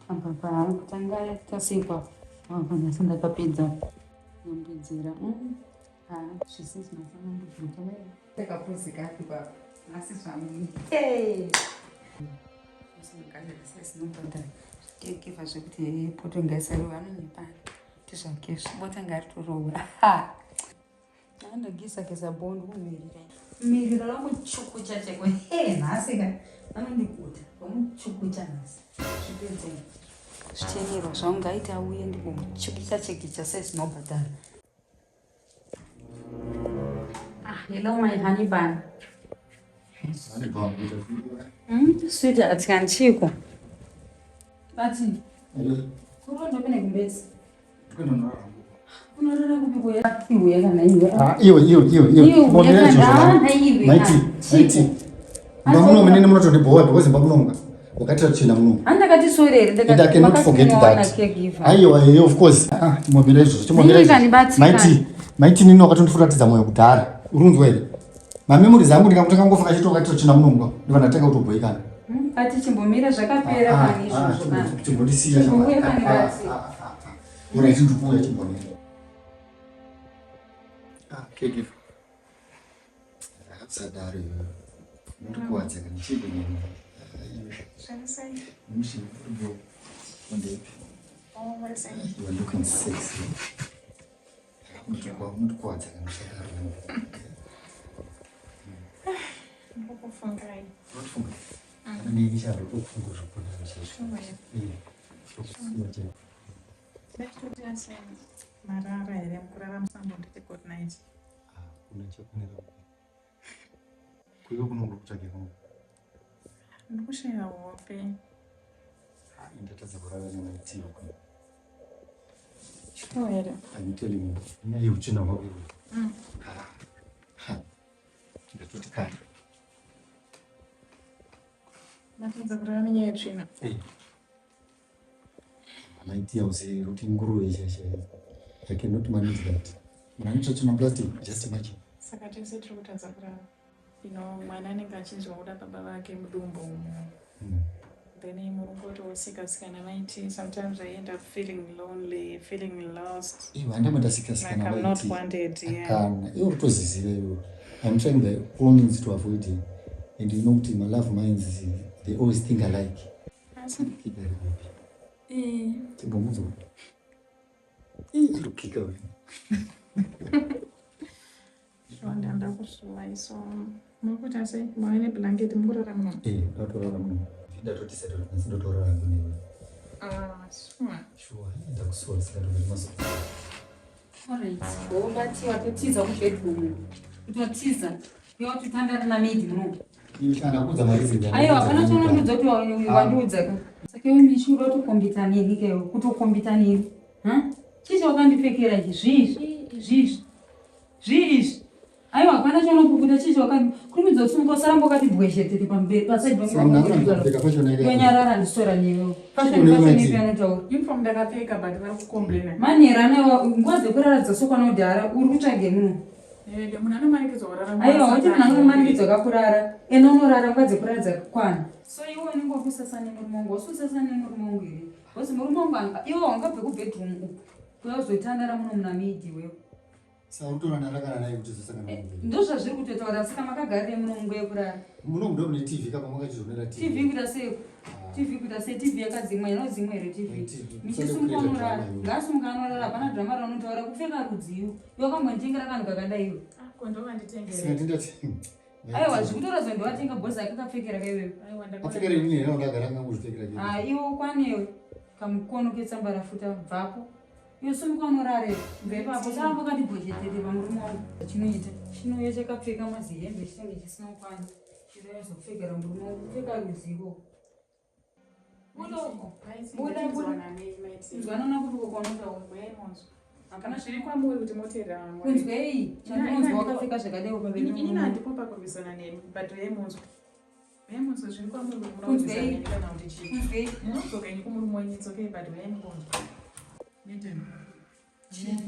Apa tanga tasikwa. Nasenda kapidza. Nambidzira. Zvisizvi nafana ndibvuta wewe. Takapuzika kwa asi zvamu. Sisi nobata. Keke zvekuti poto ngasari vanonyipa. Tizvake bota ngari torowa. Andogisa kesa bondo kumirira. Mirira ramuchukucha chekwe. Nhasika. Anondikuta. Ramuchukucha nhasi. Zvipedze. Zvicherero zvaungaita auye ndikuchukucha chekicha sesi nobata. Hello, my honey bun. Honey bun, sweetheart, kanchiko. Bati. Kuronda kune kumbezi. Unorara kupi kuya? Iwe kana iwe. Iwe. Maiti. Bamuno menene munotodi bowa because bamunonga. Wakati china muno. Andakati sorere ndakati. I cannot forget that. Aiwa, of course. Chimobira izvo. Chimobira. Maiti nini wakatondifuratidza moyo kudhara. Urunzwa here. Mamemories angu ndikangotanga ngofunga chitoka china munonga. Ndiva ndatanga kutobhoikana. Ati chimbomira zvakapera pani izvo. Chimbodisiya zvakapera. Ura ichindikuya chimbomira. Caregiver. Sadari. Ndikuwadza kana chibini. Shall Mission football. One day. What is it? You are looking sexy. Ndikuwadza kana sadari. Fungai. Not fungai. Ni kisha kufunga zvakona zveshe. Let's marara here mukurara musango nditi good night. Unachokunera. Kuyo kunokutsvakira. Ndikushaya hope. Ndatadza kurara nemaitiro kuno. Sure here. I'm telling you. Nyaya yeutsvina hwako. Ndatoti kare. Ndatadza kurara nenyaya yeutsvina. Maiti yauze kuti nguruve ishasha. I cannot manage that. Mwanitotsvina plastic, just imagine. Saka tese tiri kutadza kurara. Mwana anenge achinzwa kuda baba vake mudumbu umo. Then murungoti wosika-sikana maiti. Sometimes I end up feeling lonely, feeling lost. Like I'm not wanted. I'm trying by all means to avoid it. And you know, my love minds, they always think alike. Keep very happy. Kibomuzo. Look, kick away. Ndanda kusuwa so mukuta sei mwaine blanket mukurara muno. Ndatorara muno. Ndatoti settle ndotorara muno. Sure. Ndakusola saka maso. Alright. Ngobati watotiza kubedroom. Utotiza. Yoti tandara na midi muno. Ndakudza marizi. Aiwa, hapana chona ndudza kuti wandudza. Saka iwe mishuro tokombita nini ke kutokombita nini? Chicho wakandipfekera izvi. Zviizvi. Aiwa, hapana chona kukuta chicho kurumidza usunga sarambo kati bweshete pamberi paside pangu. Yonyarara ndisora newe. Fashion ipanotaura. Uniform ndakapfeka but vari kukomplaina. Manherana nguva dzekuraradza sokwana udhara uri kutsvage muno. Munhu anomanikidzwa kurara. Aiwa, wati munhu anomanikidzwa kakurara. Ena unorara nguva dzekuraradza kwana. So iwe unenge wakusasane murume wangu, wasusasane murume wangu here. Wasi murume wangu iwe wangabve kubedroom uku. Kuyazotandara muno muna midi wewe. Saka utorana rakana naye kuti zosangana. Ndozvazviri kutotaura saka makagarire muno mungu yekurara. Muno ndo mune TV kapa makachizonera TV. TV kuita sei? TV kuita sei? TV yakadzimwa inozimwa here TV. Michisimuka unorara. Ngasimuka anorara hapana drama raunotaura kupfeka rudziyo. Iwe wakambonditengera kanhu kakadai iwe. Kondova nditengere. Saka ndindati. Aiwa, zvikutorazva ndiwatenga bhozi akakapfekera kaiwewe. Aiwa ndakapfekera ini here ndagara ngangu zvipfekera kaiwewe. Iwe kwanewe kamukono ketsamba rafuta bvapo. Iwe simuka unorare ngepapo sarambo kati bhoshetete pamurume wangu. Chinoita chinouya chakapfeka mazihembe chinenge chisina ukwani. Chinoya zokupfekera murume wangu kupfeka ruzivo. Nzwanana kuti kokwanutaura hapana zviri kwamuri kuti moteera kunzwei chandinonzwa wakapfeka zvakadai pamberi ini handipo pakurwisana nemi but vemunzwa zviri kwamuri kuti munaurwisana kana kuti chii munodzoka ini kumurume wenyu it's okay but veimukonzwa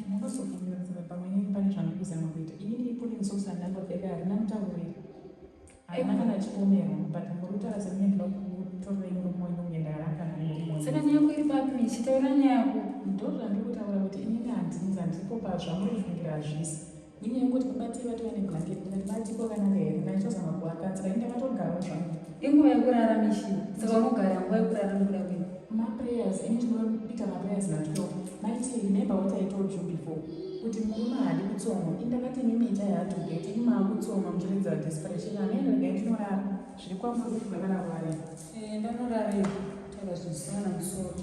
munozokumirazira pamwe nini pane zvanokuzama kuita ini ndiripo ndimusosana ndambopfeka harina mutaurira haina kana chiomero but muri kutaura semunenge kutorera murume wenyu uenda rakana Saka nyako iri papi michitaura nyako. Ndozva ndikutaura kuti inini handinza ndipo pazvamurifungira hazvisi. Nyaya yekuti kubatsira vatu vane blanketi batiko kanaka here ndachizama kuakadzira inde vatogara zvangu. Inguva yekurara mishi. Saka unogara nguva yekurara nokuda kwenu. Maprayers ini ndinopita maprayers na12. Maiti remember what I told you before. Kuti murume haadi kutsonga. Indakati mimita yaatogeti imaa kutsonga muchiridza desperation amene regai ndinorara. Zviri kwamuri kuti vakararwara. Ndanorara taura zvisina musoro.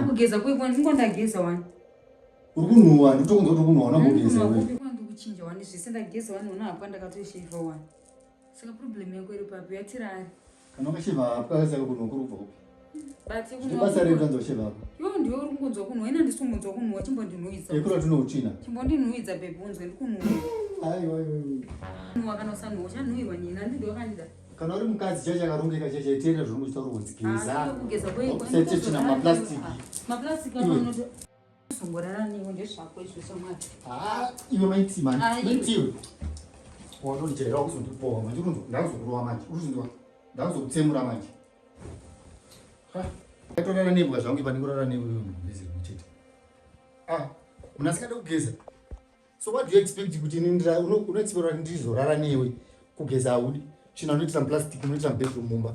Kugeza kwiko ndingondageza wani. Urukunwa ndotonza kuti kunwa unambogeza wewe. Kuchinja wani zvese ndageza wani una apa ndakatosheva wani. Saka problem yako iri papi yatirari. Kana ukasheva apa saka kunwa kurubva upi. Bati kunwa. Basa rero utanzosheva apa. Yo ndiwe uri kunzwa kunwa ina ndisumbunzwa kunwa chimbondinhuidza. Ekura tunochina. Chimbondinhuidza baby unzwe ndikunwa. Aiwa. Kunwa kana usanwa chanhuirwa nina ndindo kanida. Kana uri mukadzi chacha karongeka chacha itenda zvonoita urunzi geza. Kugeza kweko. Sete china maplastiki. Maplastiki anonoto. Songorara niwe ndezvako izvo somwati. Iwe maiti man. Maiti. Wanondichera kuzondipowa manje ndakuzokurowa manje. Uruzindwa. Ndakuzokutsemura manje. Ndatorara nebwa zvangu pandingorara newe ndizero muchete. Munasikada kugeza. So what do you expect kuti nindira unoexpect kuti ndizorara newe kugeza audi? China unoitira plastic unoitira bedroom mumba.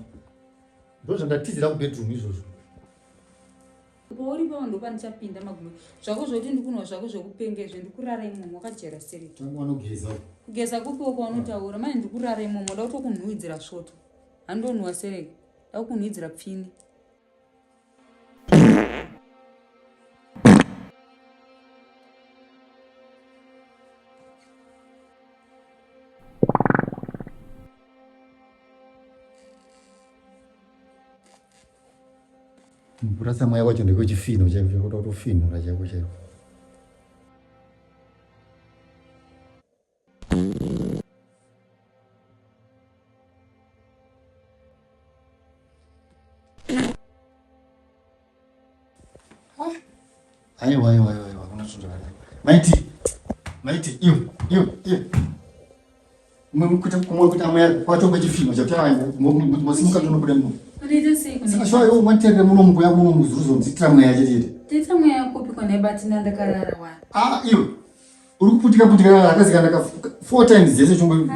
Ndozvandatizira kubedroom izvozvo. Uri pawando panichapinda magumo zvako zvoti ndikunwa zvako zvokupengezve ndikurara imomo wakajera seri tangu wanogeza kugeza kupiwo kwaunotaura manje ndikurara imomo nda kutokunhuidzira svoto handonhuwa sereki nda kukunhuidzira pfini Mburasa maya wacho ndiko chifino chaiko kuda kutofinura chaiko chaiko. Aiwa kuna chunja kale. Maiti iyo. Mumkuta kumwe kuti amaya kwacho kwechifino chakutanga mosimuka tonobuda muno. Saka shwa yo mwantere muno mbuya muno muzuzo mzitira mweya chete. Tita mweya kupi kone batina ndakarara wa. Iyo. Uri kuputika akazikana ka 4 times zese chombo.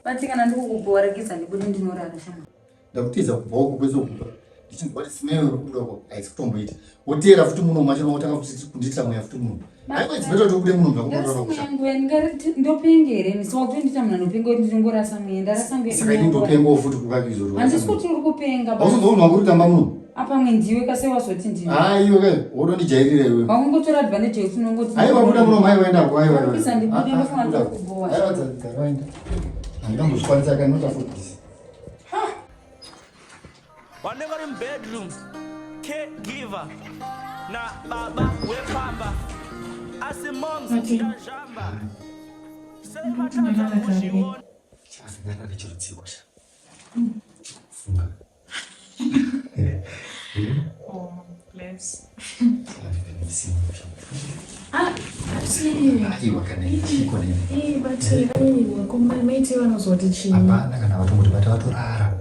Batika ndikukuborekisa ndibude ndinorara shama. Ndakutiza kuboko kwezo kuba. Ndichingwa simeo rukudoko aisikutomboita. Wotera futi muno machino otaka kuti kunditira mweya futi muno. Aiwa dzimeta kuti kude muno ngakutorora kusha. Ndopengere nisokwe nditamuna nopenga kuti ndingorasa mwenda rasambe. Saka ndindopenga futi kukakizoro. Handisi kuti uri kupenga ba. Auzoona kuti tamba muno. Apa mwendiwe kase wazoti ndini. Iwe ke wodondijairira iwe. Wakungotora advantage yekuti unongoti. Aiwa buda muno mai waenda kwa aiwa. Kisa ndibude ndofuna kubowa. Aiwa dzaka waenda. Andambozvikwanisa kanota futi. Whenever in bedroom, caregiver, na baba wepamba, asi moms ndajamba. Say matata mushiwona. Chasingana lechirutsiwa sha. Funga. Oh, bless. Aiwa kana chiko nini? But maiti vanozoti chii? Hapana kana vatomoti vatorara.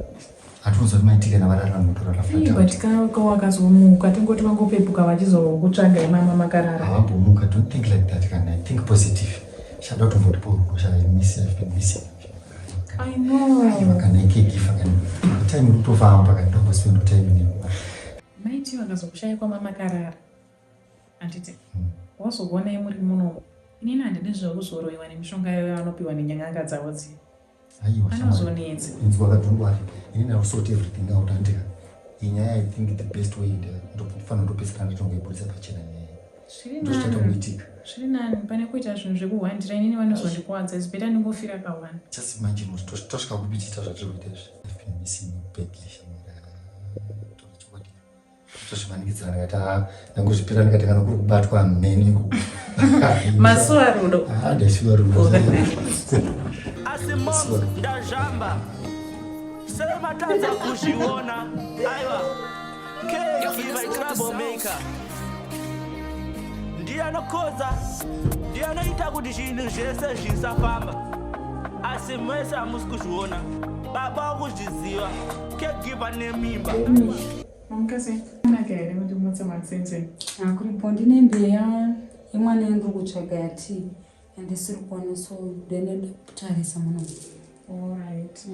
Hatunzo maitika na varara mutorara fata. But kana wakazomuka tingoti vangopepuka vachizokutsvaga imama makarara. Havambomuka, don't think like that kana. Think positive. Shout out to Vodpol, shout out miss I've been missing. I know. Kana caregiver kana. Time utofamba kana don't spend time ni. Maiti vakazokushayikwa mama karara. Anditi. Wazokuona muri muno. Inini handidi zvokuzoroiwa nemishonga yavanopiwa nenyanga dzavo dzi. Aiwa. Anozonetsa. Inzwa kadhungwari. Inini I'll sort everything out andika. Inyaya I think the best way ndofana ndopesera nditongoibudisa pachena nyaya. Zviri nani pane kuita zvinhu zvekuhwandira inini vanozondikuwadza izibeta ndingofira kawanda. Just imagine tosvika kubichita zvatiri kuita izvi. I've been missing you badly shamara. Tochokodi. tozvimanikidzana ngata ngozvipira ngati kana kuri kubatwa mnene masuwa rudo ndashiwa rudo Asimom ndajamba sema taza kuzviona aiwa K-Giva troublemaker ndiye anokodza ndiye anoita kuti zvinhu zvese zvisafamba asi mese hamusi kuzviona baba wakuzviziva K-Giva nemimba Mamkazi nake ere kuti mutsa matsenze akuripo ndine mbeya imwana yangu kutsvaga yati andisiri kuona so ndinenda kutarisa muno. Alright.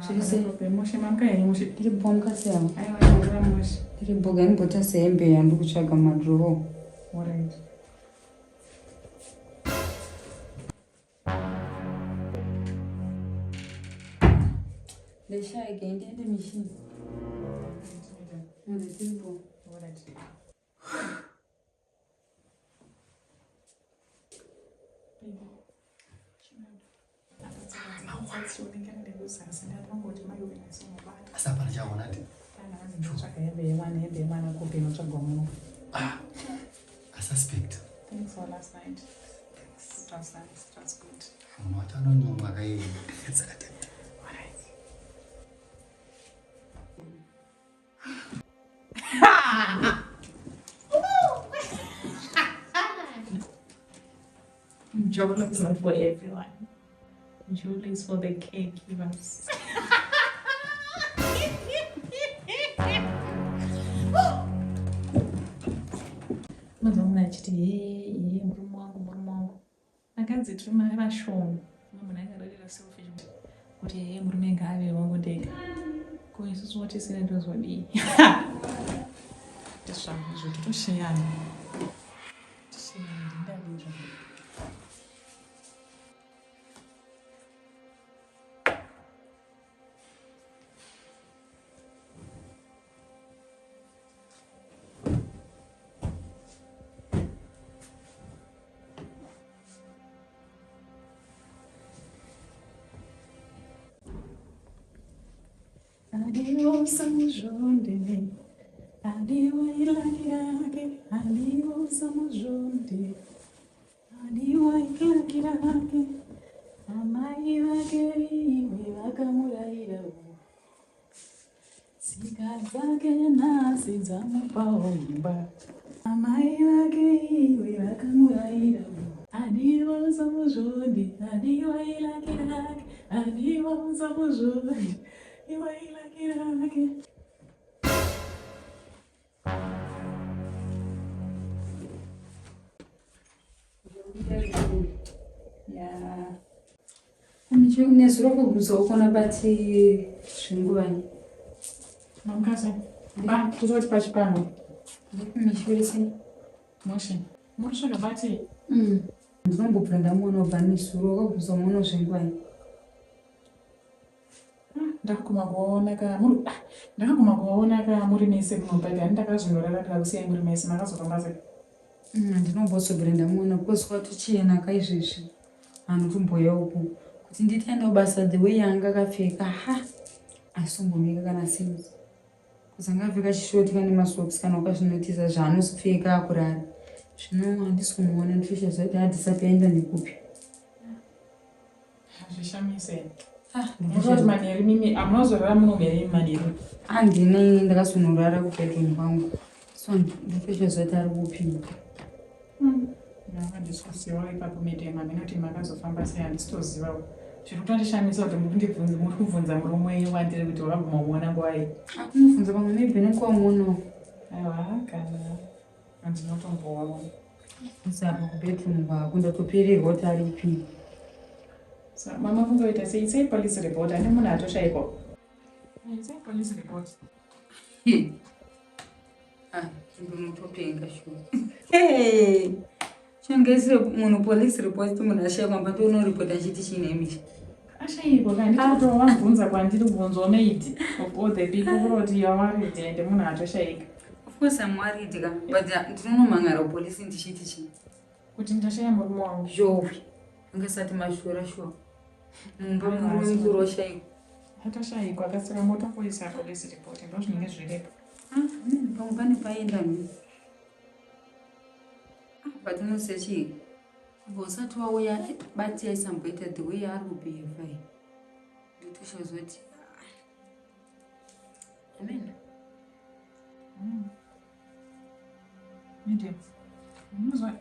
Zviri Mushe mamka ere mushe tiri bomukasi yavo aiwa mushe tiri boga nibota seembeya ndi kutsvaga madrowo. Alright. Ndeshayike ndiende mishini. Ndiripo. Alright. asapana chaona ndi asuspect Thanks for last night. It was nice. It was good. mwatanonyomwa kai Alright. Jolly is not for everyone. Jolly is for the caregivers. Mazamuna chiti ye murume wangu akadzi tiri marashoni mamuna akararira selfish kuti ye murume ngaave wangu ndega ko isusu watisina ndozodii tisvazvo titosheyana tisheyana ndadizvo Adiós, somos juntos. Adiós, ilakirake. Adiós, somos juntos. Adiós, ilakirake. Amai vake iwe vakamurayira. Tsika dzake nhasi dzamupa imba. Amai vake iwe vakamurayira. Adiós, somos juntos. Adiós, ilakirake. Adiós, somos juntos. Nezuro kuguzokona bati zvinguvani. Mamkazi. Ba, kuzoti pachipano. Mishurisi. Moshi. Moshi ngabati. Ndinombobva ndamuona ubva nezuro wakaguzomona zvinguvani. Ndakaguma kuvaona muri mese munobhadha ndakazvinorarira kusiyai muri mese makazofamba sei ndinombotsobvira ndamuona kozwa tuchena kaizvezvi anotomboya uku kuti nditaenda kubasa the way yanga akapfeka aisombomika kana sinzi kuzanga apfeka chishoti kane masocks kana ukazvinotisa zvaanozopfeka akurara zvino handisi kumuona ndifisha zvati hadisapi aenda nekupi hazvishamise Muzoti maneri mimi amunozorara munomere maneri andine ndakazonorara kubedroom kwangu so ndifisha zvati ari kupi ndakandisikuziva ipapo medema minoti makazofamba sei handisitozivawo zviri kutondishamisa kuti muri kubvunza murume wandiri kuti wakaguma kuona nguwai akunobvunza pamwe maybe nekwamuonawo aiwa kana andinotombowawo zapa kubedroom kwako ndatopererwa kuti aripi mama kungoita sei police report ane munhu atoshayikwa sei police report ndinotopenga shuwa changaisire munhu police report munhu ashayikwa mbatonoripota chiti chinemichi ashayikwa kandi totowabvunza kwandiri kubvunzwa maidi of the people kuroti yawaridi ende munhu atoshayika of course I'm worried ka but ndinonomhangara polisi ndichiti chii kuti ndashaya murume wangu zhovi angasati mashora shuwa mumba murume kuri washayikwa atoshayikwa akasaka motopoisa police report ndozvinenge zviripo Mimi pangani paenda mimi. Patino sechi. Vosa tu wauya bati ya isamboita the way ari kubehave. Nditusho zoti. Amen. Medium. Unozwa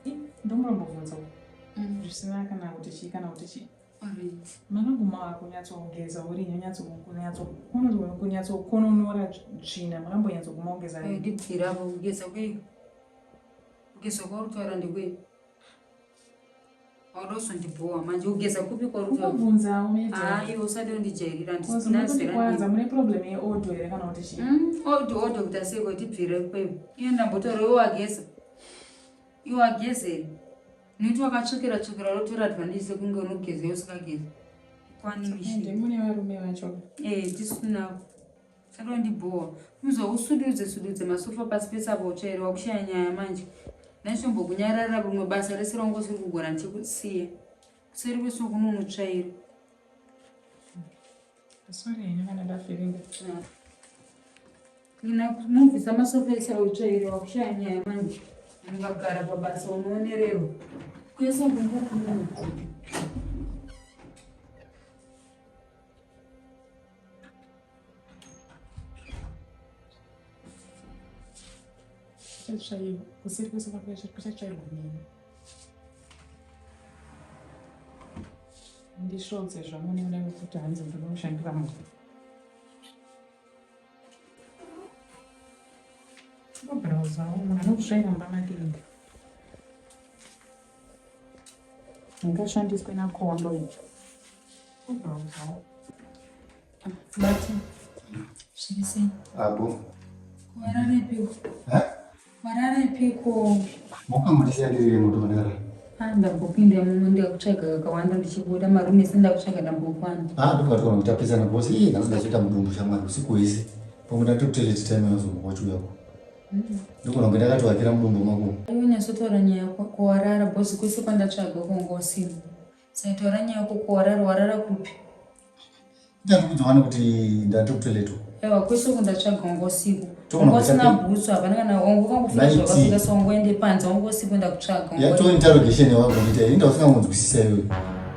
ndomurambobvunza zvisina kana kuti chii kana kuti chii. Managuma wako kunyatsoongeza uri kunyatsokononora tsvina makambonyatsokumaongeza ndibvira kugeza kwe kugeza kwautaura ndikwe aurosondibhowa manje kugeza kupi kwarutabvunzawo hayi usati undijairira kwanza mune problem yeodho here kana kuti chii odho kuti aseko tibvire kwepo iye ndambotaura iwe wagezeri niti wakatsvukira rotoratwa ndise kunge unogeza usikageza kwani mishini mune varume vacho tisinavo saka ndibhowa uzosududze masofa pasi pesapa uchairi wakushaya nyaya manje naishombokunyarara rumwe basa rese raungosiri kugona ndichikusiya kuseri kweso kunonotsvaira sorry henyu kana ndafiringa mubvisa masofa ese autsvairi wakushaya nyaya manje ungagara pabasa unoonererwa kwese kungokunono chatsvaiwa kuseri kwese kuchatsvairwa nini ndisvodze zvamunoona kuti hanzi ndinomushandira munhu obrauzawo munhu anokusvaira mba matingi ingashandiswe nakondo icho obrauzawo bati zvirisei abo wararepiko wararepiko mukangondisiyandirire mutonera ndambopinda muno ndikakutsvaga kakawanda ndichibuda marume sendakutsvaga ndambokwana ndokatona kuti tapesana bhosi iye ndazodachoita mudumbu shamwari usiku wese pamwe ndatokuteleti time yazombokwachuyako ndikona kunge ndakatoakira mudumbu mako aiwe nyatsotaura nyaya yako kuwarara bhosi kwese kwandatsvaga kwangosina saitaura nyaya yako kuwarara warara kupi ndandikudzwana kuti ndatokuteleti aiwa kwese kundatsvaga wangosiku wangosina bhutsu hapana kana wangokangofika zvakafika wangoende panze wangosiku ndakutsvaga yatoo interrogation yawagoita inda usingamunzwisisa iwe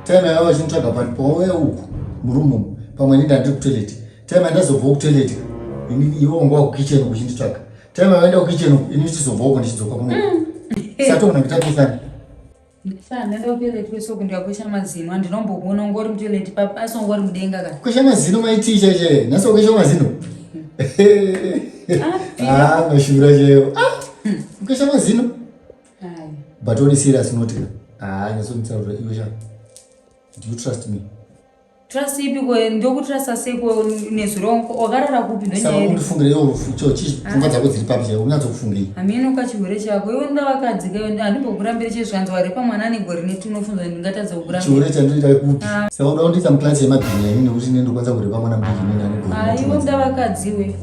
time yava vachinitsvaga pawauya uku murumu pamwe ndinda ndiri kutoileti time yandazobvawo kutoileti iwe wanga wakukicheni kuchinditsvaga time yavaenda kukicheni ini tichizobvawo ndichidzoka kuno satogona kutapesana ndandautoileti kwese kundakwesha mazino andinombobona ungori mutoileti asi ungori mudenga ka kwesha mazino maiti chaiche nhasi wakwesha mazino mashura chaiwo kwesha mazino but only serious note nyasonditsaurira iwe sha do you trust me trust ipiko ndokutrasta seko nezuro wakarara kupi ndonyaundifungira iwo pfungwa dzako dziri papi chaiwo unyatsokufungei hamino kachigore chako iwe ndavakadzika iwe handimbokurambira chezvanzi wari pamwana anegore netinofunza ndingatadza kukurambira chigore chandoita kupi saka uda kundiisa muklasi yemabhini yaini nekuti ndikwanza kuripa mwana mudiki iwe ndavakadziwe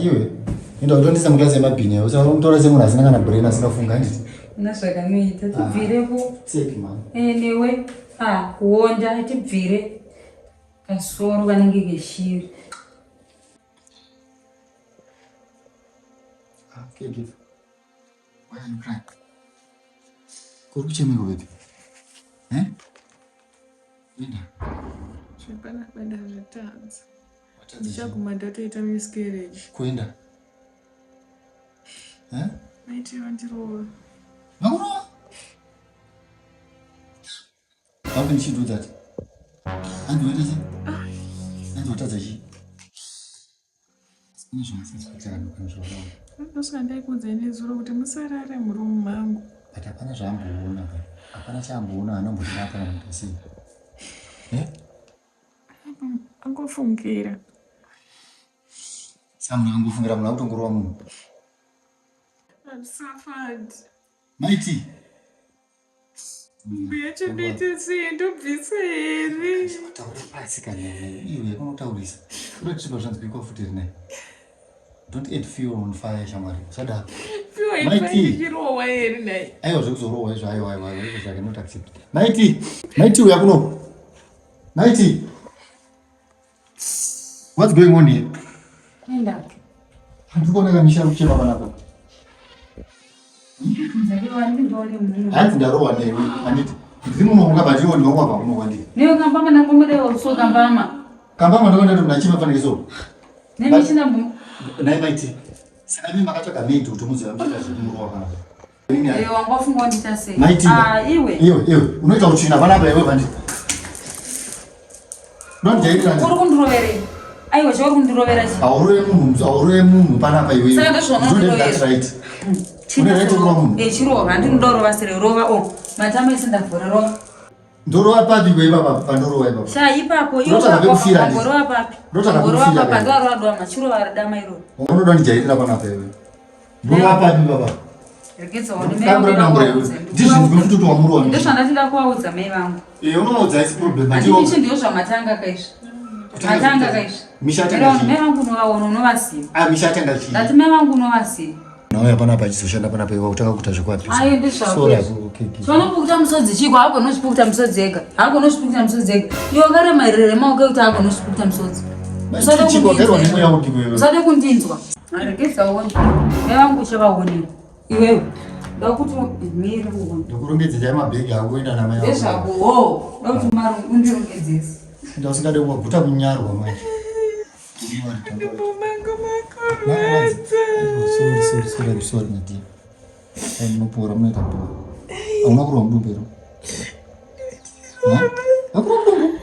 iwe inda kutondiisa muklasi yemabhini yawo saka unotaura semunhu asina kana brain asingafunga handiti nazvakanoita tibvirepo newe kuonda tibvire kasoro kanenge keshiri kuri kuchemeko baby zvepanapanda zvetanza ndichaguma ndatoita miscarriage kuenda maiti vandirova vakurova how can she do that andiweta chi andiwatadza chi ine zvinasaispectaanokanazvaaa ndosvika ndaikuudzai nezuro kuti musarare murumu mangu but hapana zvaamboona hapana chaamboona anombodinapa kana kuti sei angofungira samunhu angofungira munhu akutongorova munhu suffered maiti mbuyacho ndoita sei ndobvisa here taura pasi kana iwe kunotaurisa unotipa zvanzi kuikwa futi rinai don't add fuel on fire shamwari usadaro ichirowa here nai aiwa zvekuzorowa izvo aiwa izvo zvake not accept maiti uya kuno maiti what's going on here Handikuona kamisha kuchema panapa. Hanzi ndarowa newe handiti ndimunomuka batiwo ndinokwapa kunokwandii niyo kambama nangomudeo so kambama ndokwenda kuti nachima fanikiso nemishina naye maiti sinami makatsvaga meidi kuti muziva mchita zvekumurowa panapa iyo wangofunga nditase maiti iwe unoita kutsvina panapa iwe vanditi ndondijairira uri kundirovere aiwa chauri kundirovera chi aurove munhu panapa iwe saka ndozvonondirovera chirova handinodorova sererova matama isindavhorerova ndorova papi iwe ipapa pandorova ipapa sha ipapo iworova papi ndoarova dwama chirova ridama iroro unoda ndijairira panapa iwe ndorova papi papa ndizvindikuti wamurova ndozvandatida kuvaudza mai vangu unovaudza isi problem ichi ndiyo zvamatanga kaizvi matanga kaizvi mai vangu unovaona unovasiva mishatanga chii ndati mai vangu unovasiva nauya panapa achizoshanda panapa iwa kutaka kuita zvekwapi ayo ndizvakosonopukuta musodzi chiko hakonozvipukuta musodzi ega hakonozvipukuta musodzi ega iwo karemairire maoke kuti hakonozvipukuta musodzi usade kundinzwa aregezaoni mai vangu uchavaonera iwewe ndakuti mire kuona ndokurongedzesai mabhegi akuenda namai ndezvako ndakuti mari undirongedzese ndausingade kuguta kunyarwa mai sorry Nadia. Munopora munoita pora. Hauna kurwa mudumbero. Hakurwa mudumbu.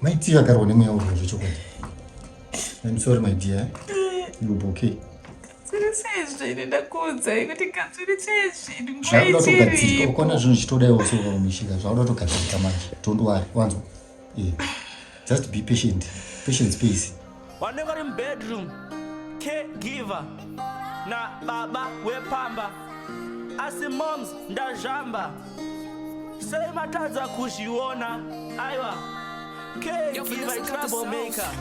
Maiti agarwa nemweya urwu zvechokwadi. I'm sorry my dear. You'll be okay. Zvauda ukona zvinhu zvichitodaiwo seumishika zvauda togadzirika manje tondowari wanzwa just be patient. Patience please. Wanenge uri bedroom caregiver na baba wepamba asi moms ndazvamba sei matadza kuzviona aiwa caregiver troublemaker